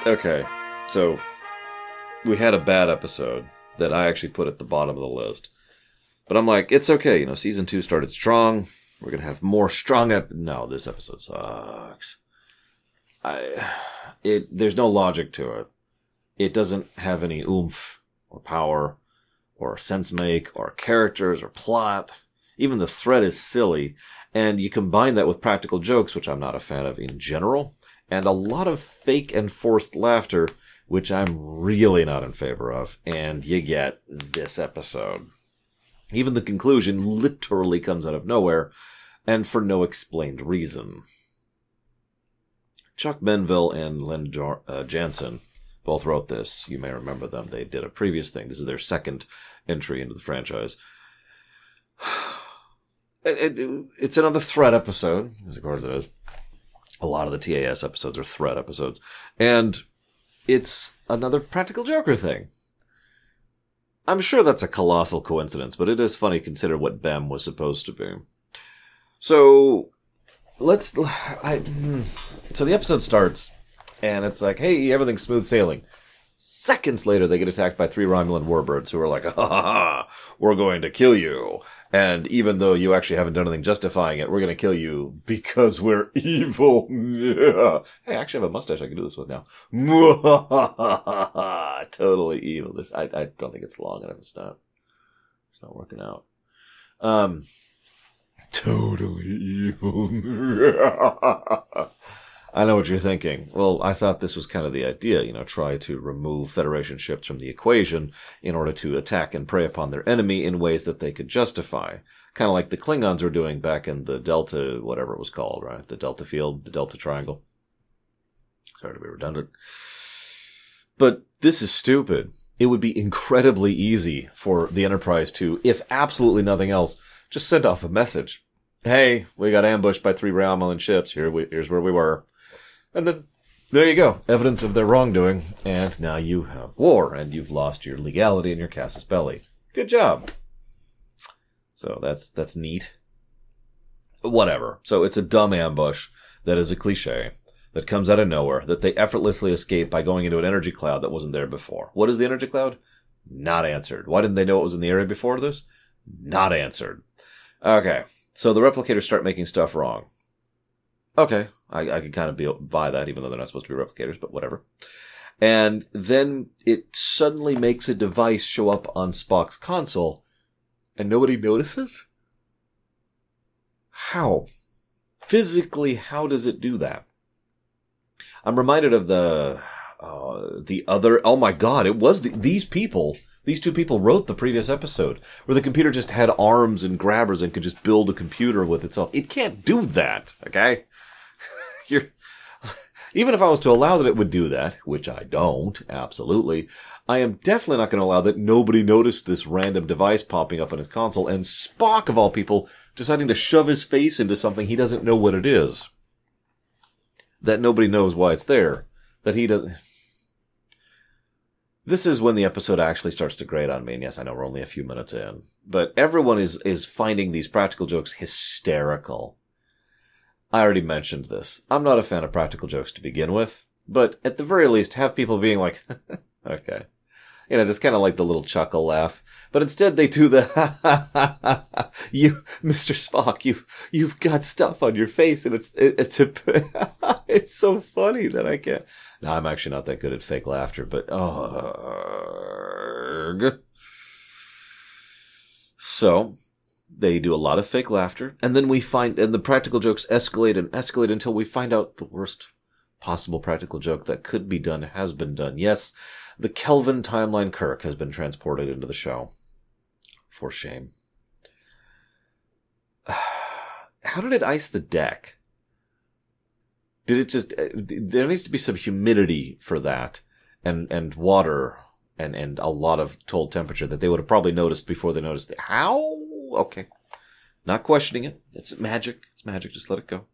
Okay, so we had a bad episode that I actually put at the bottom of the list. But I'm like, it's okay, you know, season 2 started strong. We're going to have more strong No, this episode sucks. There's no logic to it. It doesn't have any oomph or power or sense make or characters or plot. Even the thread is silly. And you combine that with practical jokes, which I'm not a fan of in general, and a lot of fake and forced laughter, which I'm really not in favor of. And you get this episode. Even the conclusion literally comes out of nowhere, and for no explained reason. Chuck Benville and Len Jansen both wrote this. You may remember them. They did a previous thing. This is their second entry into the franchise. It's another thread episode, as of course it is. A lot of the TAS episodes are thread episodes. And it's another Practical Joker thing. I'm sure that's a colossal coincidence, but it is funny to consider what BEM was supposed to be. So, so the episode starts, and it's like, hey, everything's smooth sailing. Seconds later, they get attacked by 3 Romulan warbirds who are like, ha, we're going to kill you. And even though you actually haven't done anything justifying it, we're going to kill you because we're evil. Hey, I actually have a mustache I can do this with now. Totally evil. I don't think it's long enough. It's not working out. Totally evil. I know what you're thinking. Well, I thought this was kind of the idea, try to remove Federation ships from the equation in order to attack and prey upon their enemy in ways that they could justify. Kind of like the Klingons were doing back in the Delta, whatever it was called, right? The Delta Field, the Delta Triangle. Sorry to be redundant. But this is stupid. It would be incredibly easy for the Enterprise to, if absolutely nothing else, just send off a message. Hey, we got ambushed by 3 Romulan ships. Here's where we were. And then, there you go. Evidence of their wrongdoing. And now you have war, and you've lost your legality and your casus belli. Good job. So that's neat. Whatever. So it's a dumb ambush that is a cliche that comes out of nowhere, that they effortlessly escape by going into an energy cloud that wasn't there before. What is the energy cloud? Not answered. Why didn't they know it was in the area before this? Not answered. Okay. So the replicators start making stuff wrong. Okay, I can kind of buy that, even though they're not supposed to be replicators, but whatever. And then it suddenly makes a device show up on Spock's console, and nobody notices? How? Physically, how does it do that? I'm reminded of the other... Oh my god, it was these people... These 2 people wrote the previous episode, where the computer just had arms and grabbers and could just build a computer with itself. It can't do that, okay? Even if I was to allow that it would do that, which I don't, absolutely, I am definitely not going to allow that nobody noticed this random device popping up on his console, and Spock, of all people, deciding to shove his face into something he doesn't know what it is. That nobody knows why it's there. That he doesn't... This is when the episode actually starts to grate on me, and yes, I know we're only a few minutes in, but everyone is finding these practical jokes hysterical. I already mentioned this. I'm not a fan of practical jokes to begin with, but at the very least, have people being like, okay. Just kind of like the little chuckle laugh. But instead they do the, Mr. Spock, you've got stuff on your face, and it's so funny that I can't. No, I'm actually not that good at fake laughter, but, So, they do a lot of fake laughter, and then and the practical jokes escalate and escalate until we find out the worst possible practical joke that could be done has been done. Yes, the Kelvin timeline Kirk has been transported into the show. For shame. How did it ice the deck? Did it just... There needs to be some humidity for that, and water, and a lot of total temperature that they would have probably noticed before they noticed it. How? Okay. Not questioning it. It's magic. It's magic. Just let it go.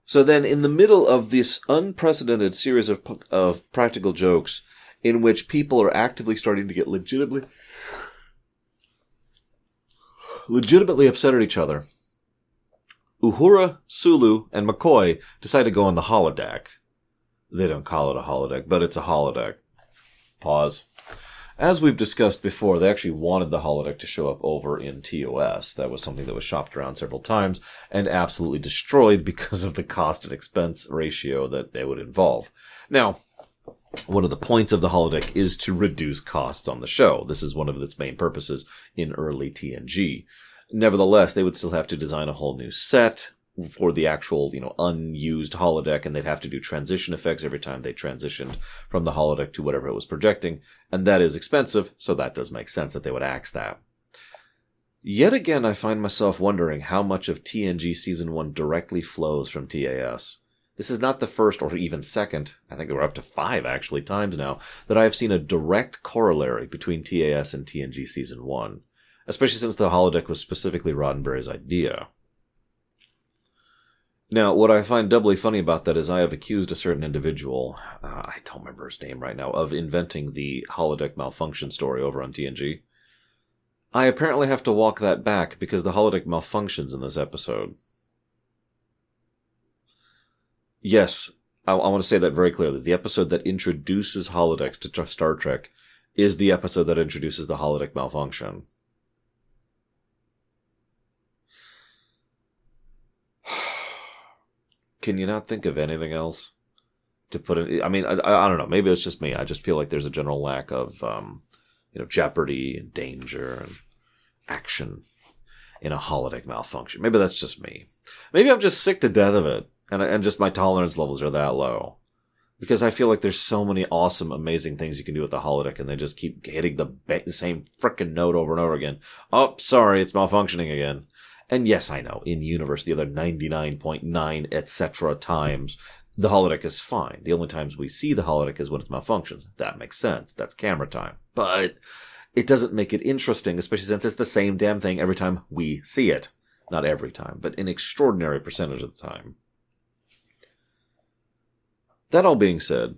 So then, in the middle of this unprecedented series of practical jokes in which people are actively starting to get legitimately upset at each other, Uhura, Sulu, and McCoy decide to go on the holodeck. They don't call it a holodeck, but it's a holodeck. Pause. As we've discussed before, they actually wanted the holodeck to show up over in TOS. That was something that was shopped around several times and absolutely destroyed because of the cost and expense ratio that they would involve. Now, one of the points of the holodeck is to reduce costs on the show. This is one of its main purposes in early TNG. Nevertheless, they would still have to design a whole new set for the actual, unused holodeck, and they'd have to do transition effects every time they transitioned from the holodeck to whatever it was projecting, and that is expensive, so that does make sense that they would axe that. Yet again, I find myself wondering how much of TNG Season 1 directly flows from TAS. This is not the first or even second, I think we're up to 5 actually times now, that I have seen a direct corollary between TAS and TNG Season 1, especially since the holodeck was specifically Roddenberry's idea. Now, what I find doubly funny about that is I have accused a certain individual, I don't remember his name right now, of inventing the holodeck malfunction story over on TNG. I apparently have to walk that back because the holodeck malfunctions in this episode. Yes, I want to say that very clearly. The episode that introduces holodecks to Star Trek is the episode that introduces the holodeck malfunction. Can you not think of anything else to put in? I mean, I don't know. Maybe it's just me. I just feel like there's a general lack of, jeopardy and danger and action in a holodeck malfunction. Maybe that's just me. Maybe I'm just sick to death of it, and just my tolerance levels are that low. Because I feel like there's so many awesome, amazing things you can do with the holodeck, and they just keep hitting the same frickin' note over and over again. Oh, sorry, it's malfunctioning again. And yes, I know, in universe, the other 99.9 etc. times, the holodeck is fine. The only times we see the holodeck is when it malfunctions. That makes sense. That's camera time. But it doesn't make it interesting, especially since it's the same damn thing every time we see it. Not every time, but an extraordinary percentage of the time. That all being said,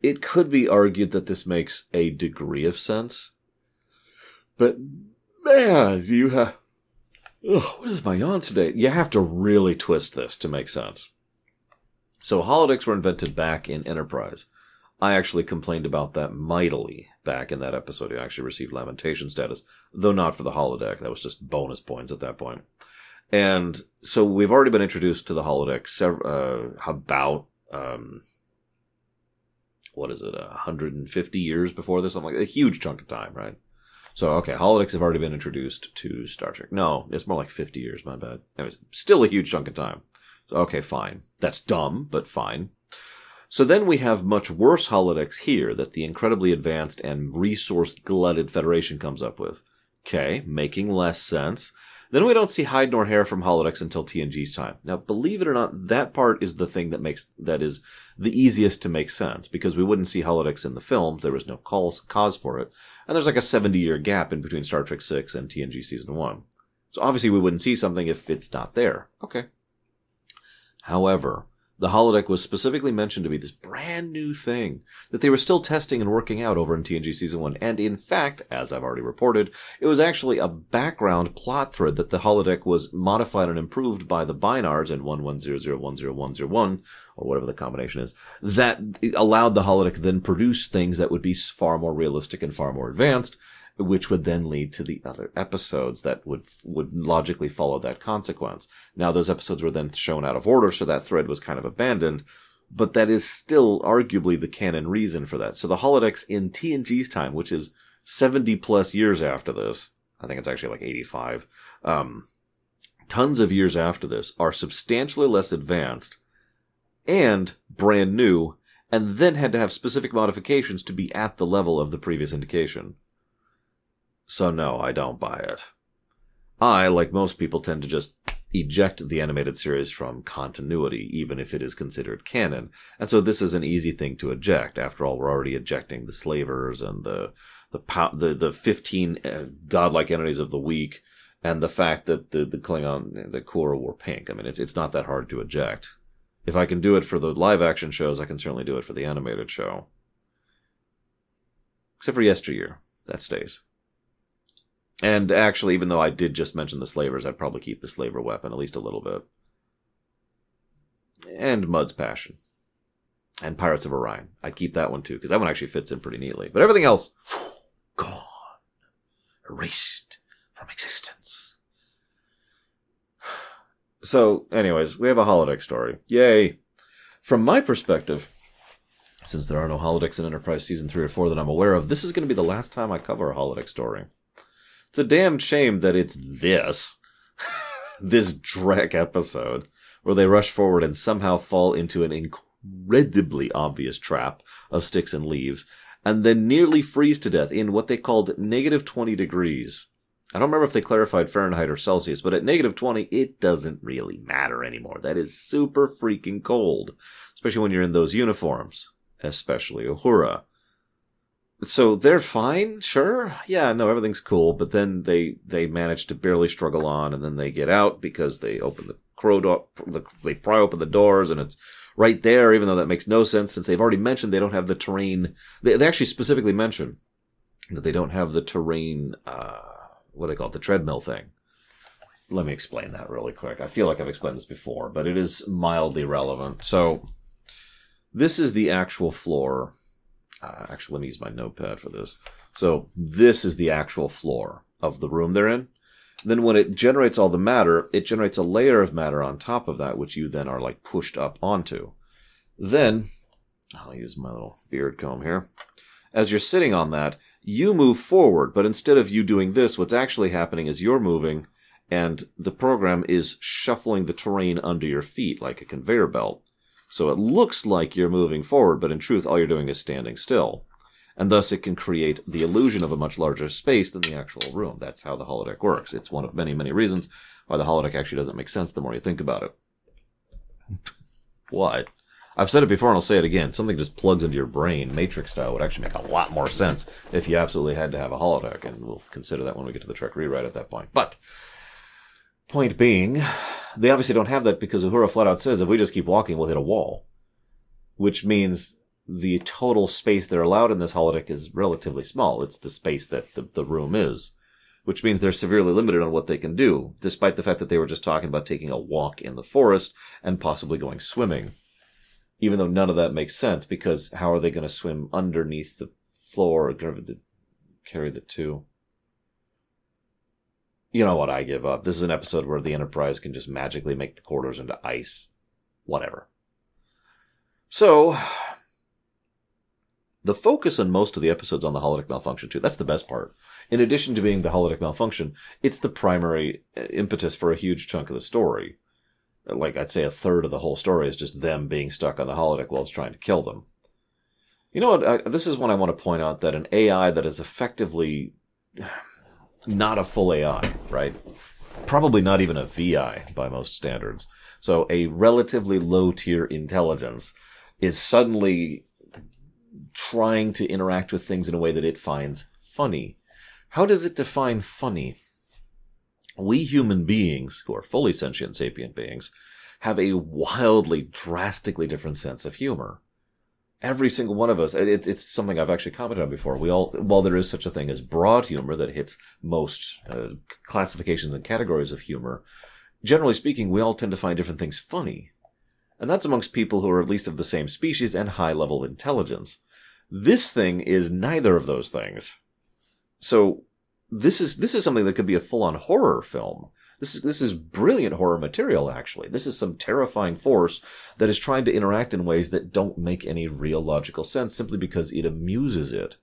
it could be argued that this makes a degree of sense. But, man, you have... what is my yawn today? You have to really twist this to make sense. So holodecks were invented back in Enterprise. I actually complained about that mightily back in that episode. I actually received Lamentations status, though not for the holodeck. That was just bonus points at that point. And so we've already been introduced to the holodeck about... 150 years before this? I'm like, a huge chunk of time, right? So, okay, holodecks have already been introduced to Star Trek. No, it's more like 50 years, my bad. Anyways, still a huge chunk of time. So, okay, fine. That's dumb, but fine. So then we have much worse holodecks here that the incredibly advanced and resource-glutted Federation comes up with. Okay, making less sense. Then we don't see hide nor hair from holodecks until TNG's time. Now, believe it or not, that part is the thing that is the easiest to make sense, because we wouldn't see holodecks in the films. There was no cause for it. And there's like a 70-year gap in between Star Trek 6 and TNG Season 1. So obviously we wouldn't see something if it's not there. Okay. However, the holodeck was specifically mentioned to be this brand new thing that they were still testing and working out over in TNG Season 1. And in fact, as I've already reported, it was actually a background plot thread that the holodeck was modified and improved by the binars in 1100100101, or whatever the combination is, that allowed the holodeck to then produce things that would be far more realistic and far more advanced, which would then lead to the other episodes that would logically follow that consequence. Now, those episodes were then shown out of order, so that thread was kind of abandoned, but that is still arguably the canon reason for that. So the holodecks in TNG's time, which is 70 plus years after this, I think it's actually like 85, tons of years after this, are substantially less advanced and brand new, and then had to have specific modifications to be at the level of the previous indication. So no, I don't buy it. I, like most people, tend to just eject the animated series from continuity, even if it is considered canon. And so this is an easy thing to eject. After all, we're already ejecting the slavers and the 15 godlike entities of the week, and the fact that the Klingon, the Kura, wore pink. I mean, it's not that hard to eject. If I can do it for the live-action shows, I can certainly do it for the animated show. Except for Yesteryear. That stays. And actually, even though I did just mention the slavers, I'd probably keep the slaver weapon, at least a little bit. And Mud's Passion. And Pirates of Orion. I'd keep that one too, because that one actually fits in pretty neatly. But everything else, gone. Erased from existence. So, anyways, we have a holodeck story. Yay! From my perspective, since there are no holodecks in Enterprise Season 3 or 4 that I'm aware of, this is going to be the last time I cover a holodeck story. It's a damn shame that it's this Drek episode, where they rush forward and somehow fall into an incredibly obvious trap of sticks and leaves, and then nearly freeze to death in what they called negative 20 degrees. I don't remember if they clarified Fahrenheit or Celsius, but at negative 20, it doesn't really matter anymore. That is super freaking cold, especially when you're in those uniforms, especially Uhura. So they're fine, sure. Yeah, no, everything's cool, but then they manage to barely struggle on, and then they get out because they open the crow door, they pry open the doors, and it's right there, even though that makes no sense since they've already mentioned they don't have the terrain. They actually specifically mention that they don't have the terrain, what do they call it, the treadmill thing. Let me explain that really quick. I feel like I've explained this before, but it is mildly relevant. So this is the actual floor. Actually, let me use my notepad for this. So this is the actual floor of the room they're in. Then when it generates all the matter, it generates a layer of matter on top of that, which you then are like pushed up onto. Then, I'll use my little beard comb here. As you're sitting on that, you move forward, but instead of you doing this, what's actually happening is you're moving, and the program is shuffling the terrain under your feet like a conveyor belt. So it looks like you're moving forward, but in truth, all you're doing is standing still. And thus it can create the illusion of a much larger space than the actual room. That's how the holodeck works. It's one of many, many reasons why the holodeck actually doesn't make sense the more you think about it. What? I've said it before and I'll say it again. Something just plugs into your brain, Matrix style, would actually make a lot more sense if you absolutely had to have a holodeck. And we'll consider that when we get to the Trek rewrite at that point. But, point being, they obviously don't have that because Uhura flat out says if we just keep walking, we'll hit a wall. Which means the total space they're allowed in this holodeck is relatively small. It's the space that the room is. Which means they're severely limited on what they can do, despite the fact that they were just talking about taking a walk in the forest and possibly going swimming. Even though none of that makes sense, because how are they going to swim underneath the floor or carry the two? You know what, I give up. This is an episode where the Enterprise can just magically make the corridors into ice. Whatever. So, the focus on most of the episodes on the holodeck malfunction, too. That's the best part. In addition to being the holodeck malfunction, it's the primary impetus for a huge chunk of the story. Like, I'd say a third of the whole story is just them being stuck on the holodeck while it's trying to kill them. You know what? This is when I want to point out that an AI that is effectively not a full AI, right? Probably not even a VI by most standards. So a relatively low-tier intelligence is suddenly trying to interact with things in a way that it finds funny. How does it define funny? We human beings, who are fully sentient sapient beings, have a wildly, drastically different sense of humor. Every single one of us, it's something I've actually commented on before. While there is such a thing as broad humor that hits most classifications and categories of humor, generally speaking, we all tend to find different things funny. And that's amongst people who are at least of the same species and high-level intelligence. This thing is neither of those things. So, this is something that could be a full-on horror film. This is brilliant horror material, actually. This is some terrifying force that is trying to interact in ways that don't make any real logical sense simply because it amuses it.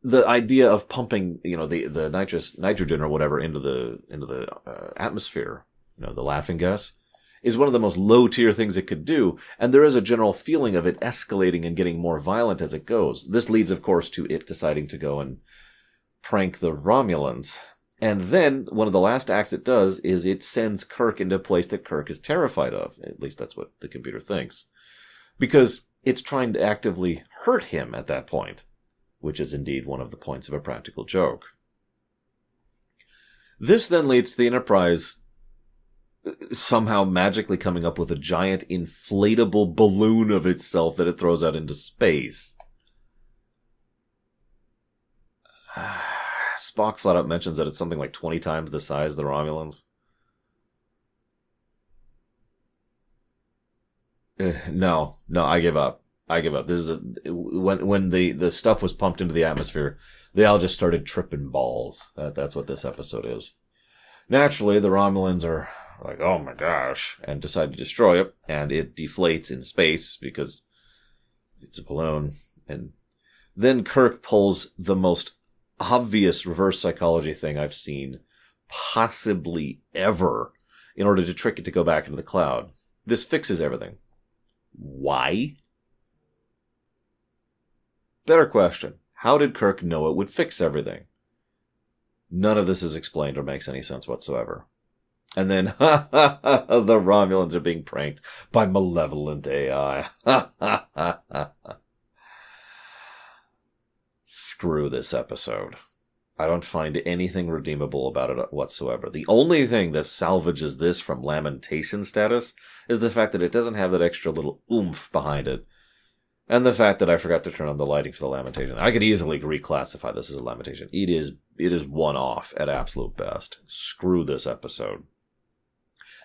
The idea of pumping, the nitrogen or whatever into the atmosphere, the laughing gas, is one of the most low-tier things it could do, and there is a general feeling of it escalating and getting more violent as it goes. This leads, of course, to it deciding to go and prank the Romulans. And then one of the last acts it does is it sends Kirk into a place that Kirk is terrified of. At least that's what the computer thinks. Because it's trying to actively hurt him at that point, which is indeed one of the points of a practical joke. This then leads to the Enterprise somehow magically coming up with a giant inflatable balloon of itself that it throws out into space. Spock flat out mentions that it's something like 20 times the size of the Romulans. No, I give up. This is when the stuff was pumped into the atmosphere, they all just started tripping balls. That's what this episode is. Naturally, the Romulans are like, oh my gosh, and decide to destroy it, and it deflates in space because it's a balloon. And then Kirk pulls the most obvious reverse psychology thing I've seen possibly ever in order to trick it to go back into the cloud. This fixes everything. Why? Better question. How did Kirk know it would fix everything? None of this is explained or makes any sense whatsoever. And then, the Romulans are being pranked by malevolent AI. Screw this episode. I don't find anything redeemable about it whatsoever. The only thing that salvages this from lamentation status is the fact that it doesn't have that extra little oomph behind it. And the fact that I forgot to turn on the lighting for the lamentation. I could easily reclassify this as a lamentation. It is one-off at absolute best. Screw this episode.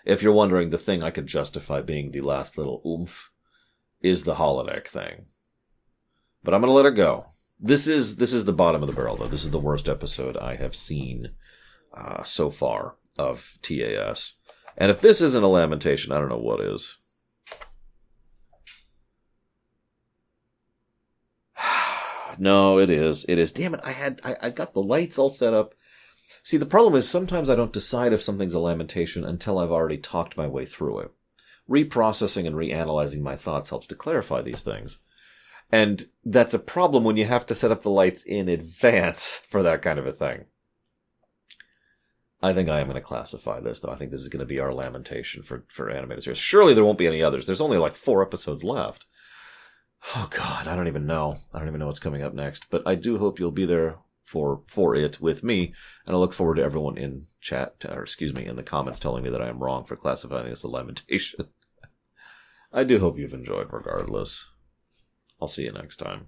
If you're wondering, the thing I could justify being the last little oomph is the holodeck thing. But I'm going to let it go. This is the bottom of the barrel, though. This is the worst episode I have seen so far of TAS. And if this isn't a lamentation, I don't know what is. No, it is. It is. Damn it, I got the lights all set up. See, the problem is sometimes I don't decide if something's a lamentation until I've already talked my way through it. Reprocessing and reanalyzing my thoughts helps to clarify these things. And that's a problem when you have to set up the lights in advance for that kind of a thing. I think I am going to classify this, though. I think this is going to be our lamentation for animated series. Surely there won't be any others. There's only like 4 episodes left. Oh, God, I don't even know. I don't even know what's coming up next. But I do hope you'll be there for it with me. And I look forward to everyone in chat, or excuse me, in the comments telling me that I am wrong for classifying this as a lamentation. I do hope you've enjoyed regardless. I'll see you next time.